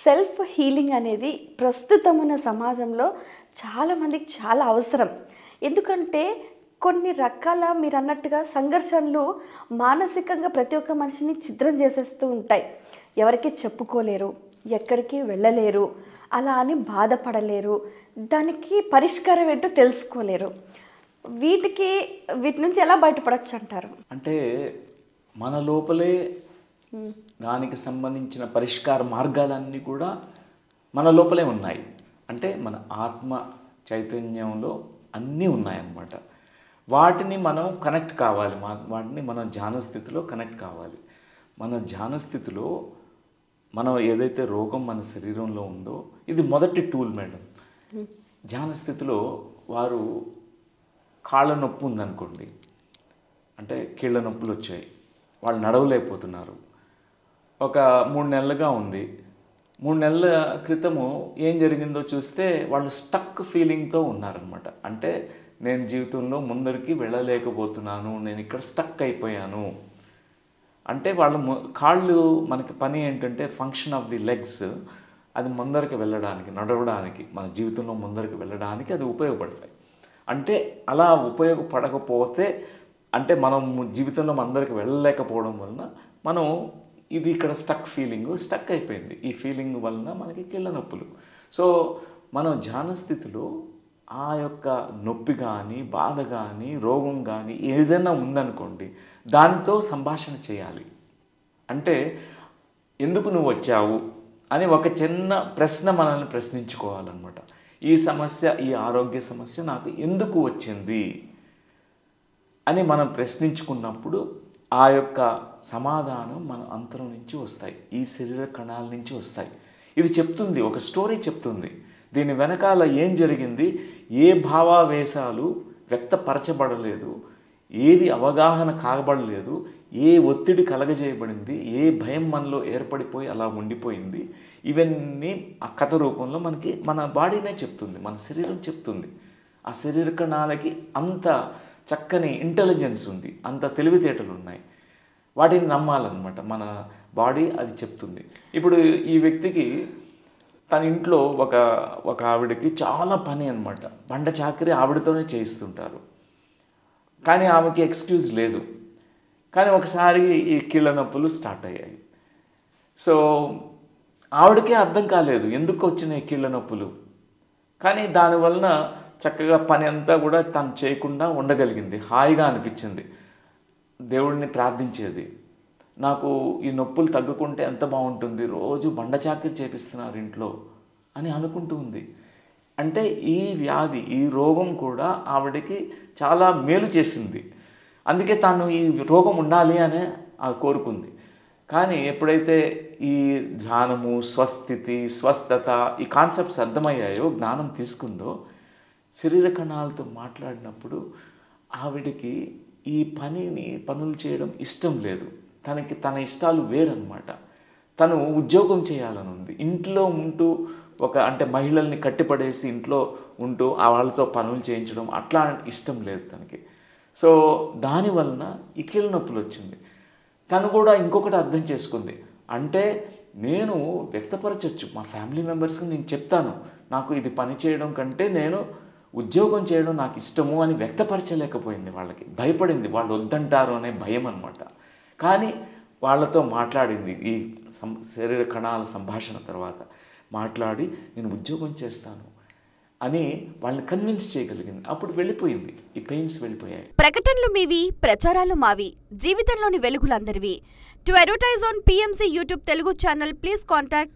Self healing అనేది ప్రస్తుతం ఉన్న సమాజంలో చాలామందికి చాలా అవసరం. ఎందుకంటే కొన్ని రకాల మీరన్నట్టుగా సంఘర్షణలు మానసికంగా ప్రతి ఒక్క మనిషిని ఛిద్రం చేసేస్తూ ఉంటాయి. ఎవరికీ చెప్పుకోలేరు, ఎక్కడికి వెళ్ళలేరు, అలా అని బాధపడలేరు, దానికి పరిష్కారం ఏంటో తెలుసుకోలేరు. వీటి నుంచి ఎలా బయటపడొచ్చు అంటారు? అంటే మన లోపలే దానికి సంబంధించిన పరిష్కార మార్గాలన్నీ కూడా మన లోపలే ఉన్నాయి. అంటే మన ఆత్మ చైతన్యంలో అన్నీ ఉన్నాయన్నమాట. వాటిని మనం కనెక్ట్ కావాలి, వాటిని మన ధ్యాన స్థితిలో కనెక్ట్ కావాలి. మన ధ్యాన స్థితిలో మనం ఏదైతే రోగం మన శరీరంలో ఉందో ఇది మొదటి టూల్ మేడం. ధ్యాన స్థితిలో వారు కాళ్ళ నొప్పి ఉందనుకోండి, అంటే కీళ్ళ నొప్పులు వచ్చాయి, వాళ్ళు నడవలేకపోతున్నారు, ఒక 3 నెలలుగా ఉంది. 3 నెలల క్రితము ఏం జరిగిందో చూస్తే వాళ్ళు స్టక్ ఫీలింగ్తో ఉన్నారనమాట. అంటే నేను జీవితంలో ముందరికి వెళ్ళలేకపోతున్నాను, నేను ఇక్కడ స్టక్ అయిపోయాను. అంటే వాళ్ళు కాళ్ళు, మనకి పని ఏంటంటే ఫంక్షన్ ఆఫ్ ది లెగ్స్, అది ముందరికి వెళ్ళడానికి, నడవడానికి, మన జీవితంలో ముందరికి వెళ్ళడానికి అది ఉపయోగపడతాయి. అంటే అలా ఉపయోగపడకపోతే, అంటే మనం జీవితంలో అందరికి వెళ్ళలేకపోవడం వలన మనం ఇది ఇక్కడ స్టక్ అయిపోయింది. ఈ ఫీలింగ్ వలన మనకి కీళ్ళ నొప్పులు. సో మనం ధ్యాన స్థితిలో ఆ యొక్క నొప్పి కానీ, బాధ కానీ, రోగం కానీ ఏదైనా ఉందనుకోండి, దానితో సంభాషణ చేయాలి. అంటే ఎందుకు నువ్వు వచ్చావు అని ఒక చిన్న ప్రశ్న మనల్ని ప్రశ్నించుకోవాలన్నమాట. ఈ సమస్య, ఈ ఆరోగ్య సమస్య నాకు ఎందుకు వచ్చింది అని మనం ప్రశ్నించుకున్నప్పుడు ఆ యొక్క సమాధానం మన అంతరం నుంచి వస్తాయి, ఈ శరీర కణాల నుంచి వస్తాయి. ఇది చెప్తుంది, ఒక స్టోరీ చెప్తుంది. దీని వెనకాల ఏం జరిగింది, ఏ భావావేశాలు వ్యక్తపరచబడలేదు, ఏది అవగాహన కాగబడలేదు, ఏ ఒత్తిడి కలగజేయబడింది, ఏ భయం మనలో ఏర్పడిపోయి అలా ఉండిపోయింది, ఇవన్నీ ఆ కథ రూపంలో మనకి మన బాడీనే చెప్తుంది, మన శరీరం చెప్తుంది. ఆ శరీర కణాలకి అంత చక్కని ఇంటెలిజెన్స్ ఉంది, అంత తెలివితేటలు ఉన్నాయి. వాటిని నమ్మాలన్నమాట. మన బాడీ అది చెప్తుంది. ఇప్పుడు ఈ వ్యక్తికి తన ఇంట్లో ఒక ఆవిడకి చాలా పని అనమాట, బండ చాకరీ ఆవిడతోనే చేయిస్తుంటారు. కానీ ఆమెకి ఎక్స్క్యూజ్ లేదు. కానీ ఒకసారి ఈ కీళ్ళ నొప్పులు స్టార్ట్ అయ్యాయి. సో ఆవిడకే అర్థం కాలేదు ఎందుకు వచ్చినాయి కీళ్ళ నొప్పులు. కానీ దానివలన చక్కగా పని అంతా కూడా తను చేయకుండా ఉండగలిగింది, హాయిగా అనిపించింది. దేవుడిని ప్రార్థించేది, నాకు ఈ నొప్పులు తగ్గుకుంటే ఎంత బాగుంటుంది, రోజు బండ చాకరీ చేపిస్తున్నారు ఇంట్లో అని అనుకుంటూ ఉంది. అంటే ఈ వ్యాధి, ఈ రోగం కూడా ఆవిడకి చాలా మేలు చేసింది. అందుకే తాను ఈ రోగం ఉండాలి అనే కోరుకుంది. కానీ ఎప్పుడైతే ఈ ధ్యానము, స్వస్థితి, స్వస్థత, ఈ కాన్సెప్ట్స్ అర్థమయ్యాయో, జ్ఞానం తీసుకుందో, శరీర కణాలతో మాట్లాడినప్పుడు ఆవిడకి ఈ పనులు చేయడం ఇష్టం లేదు. తన ఇష్టాలు వేరన్నమాట. తను ఉద్యోగం చేయాలని ఉంది. ఇంట్లో ఉంటూ అంటే మహిళల్ని కట్టిపడేసి ఇంట్లో ఉంటూ వాళ్ళతో పనులు చేయించడం అట్లా ఇష్టం లేదు తనకి. సో దానివలన ఈ కీళ్ళ నొప్పులు వచ్చింది. తను కూడా ఇంకొకటి అర్థం చేసుకుంది, అంటే నేను వ్యక్తపరచవచ్చు, మా ఫ్యామిలీ మెంబర్స్కి నేను చెప్తాను, నాకు ఇది పని చేయడం కంటే నేను ఉద్యోగం చేయడం నాకు ఇష్టము అని వ్యక్తపరచలేకపోయింది. వాళ్ళకి భయపడింది, వాళ్ళు వద్దంటారు అనే భయం అన్నమాట. కానీ వాళ్ళతో మాట్లాడింది, ఈ శరీర కణాల సంభాషణ తర్వాత మాట్లాడి నేను ఉద్యోగం చేస్తాను అని వాళ్ళని కన్విన్స్ చేయగలిగింది. అప్పుడు వెళ్ళిపోయింది, ఈ పెయిన్స్ వెళ్ళిపోయాయి. ప్రకటనలు మీవి, ప్రచారాలు మావి, జీవితంలోని వెలుగులందరివి. To advertise on PMC YouTube Telugu channel, please contact